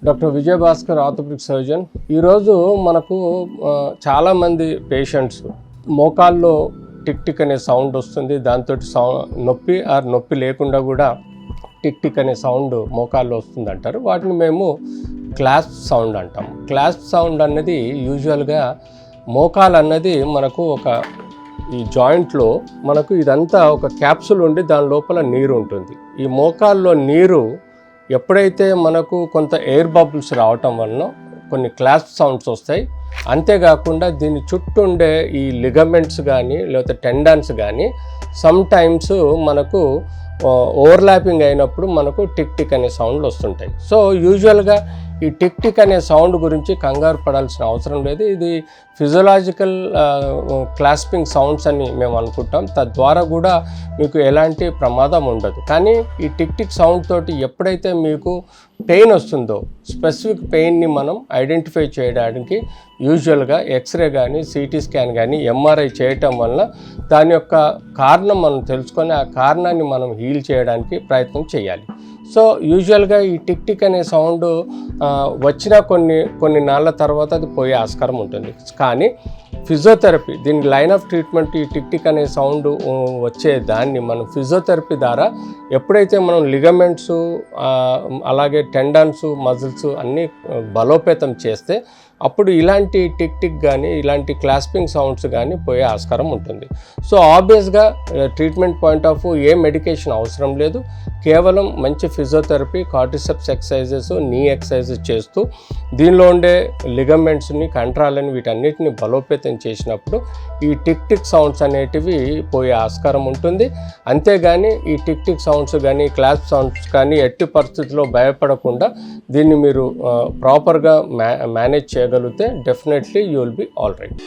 Doctor విజయ Bhaskar orthopaedic surgeon. ఈరోజు మనకు చాలామంది పేషెంట్స్ మోకాల్లో టిక్ టిక్ అనే సౌండ్ వస్తుంది. దాంతో నొప్పి లేకుండా కూడా టిక్ టిక్ అనే సౌండ్ మోకాల్లో వస్తుంది అంటారు. వాటిని మేము క్లాస్ప్ సౌండ్ అంటాము. క్లాస్ప్ సౌండ్ అన్నది యూజువల్గా మోకాలు అన్నది మనకు ఈ జాయింట్లో మనకు ఇదంతా ఒక క్యాప్సూల్ ఉండి దాని లోపల నీరు ఉంటుంది. ఈ మోకాల్లో నీరు ఎప్పుడైతే మనకు కొంత ఎయిర్ బబుల్స్ రావటం వలన కొన్ని క్లాస్ప్ సౌండ్స్ వస్తాయి. అంతేకాకుండా దీని చుట్టూ ఉండే ఈ లిగమెంట్స్ కానీ లేకపోతే టెండన్స్ కానీ సమ్ టైమ్స్ మనకు ఓవర్లాపింగ్ అయినప్పుడు మనకు టిక్ టిక్ అనే సౌండ్లు వస్తుంటాయి. సో యూజువల్గా ఈ టిక్ టిక్ అనే సౌండ్ గురించి కంగారు పడాల్సిన అవసరం లేదు. ఇది ఫిజియలాజికల్ క్లాస్పింగ్ సౌండ్స్ అని మేము అనుకుంటాం. తద్వారా కూడా మీకు ఎలాంటి ప్రమాదం ఉండదు. కానీ ఈ టిక్ టిక్ సౌండ్ తోటి ఎప్పుడైతే మీకు పెయిన్ వస్తుందో స్పెసిఫిక్ పెయిన్ని మనం ఐడెంటిఫై చేయడానికి యూజువల్గా ఎక్స్రే కానీ సిటీ స్కాన్ కానీ ఎంఆర్ఐ చేయటం వలన దాని యొక్క కారణం మనం తెలుసుకొని ఆ కారణాన్ని మనం హీల్ చేయడానికి ప్రయత్నం చేయాలి. సో యూజువల్గా ఈ టిక్ టిక్ అనే సౌండ్ వచ్చిన కొన్ని నాళ్ళ తర్వాత అది పోయే ఆస్కారం ఉంటుంది. కానీ ఫిజియోథెరపీ దీని లైన్ ఆఫ్ ట్రీట్మెంట్ ఈ టిక్ టిక్ అనే సౌండ్ వచ్చే దాన్ని మనం ఫిజియోథెరపీ ద్వారా ఎప్పుడైతే మనం లిగమెంట్స్ అలాగే టెండన్స్ మజిల్స్ అన్నీ బలోపేతం చేస్తే అప్పుడు ఇలాంటి టిక్ టిక్ కానీ ఇలాంటి క్లాస్పింగ్ సౌండ్స్ కానీ పోయే ఆస్కారం ఉంటుంది. సో ఆబ్వియస్గా treatment point of A medication అవసరం లేదు. కేవలం మంచి ఫిజియోథెరపీ, కార్టిసెప్స్ ఎక్సర్సైజెస్, నీ ఎక్సర్సైజెస్ చేస్తూ దీనిలో ఉండే లిగమెంట్స్ని కంట్రాలని వీటన్నిటిని బలోపేతం చేసినప్పుడు ఈ టిక్ టిక్ సౌండ్స్ అనేటివి పోయే ఆస్కారం ఉంటుంది. అంతేగాని ఈ టిక్ టిక్ సౌండ్స్ కానీ క్లాస్ప్ సౌండ్స్ కానీ ఎట్టి పరిస్థితుల్లో భయపడకుండా దీన్ని మీరు ప్రాపర్గా మేనేజ్ చేయగలిగితే definitely you will be all right.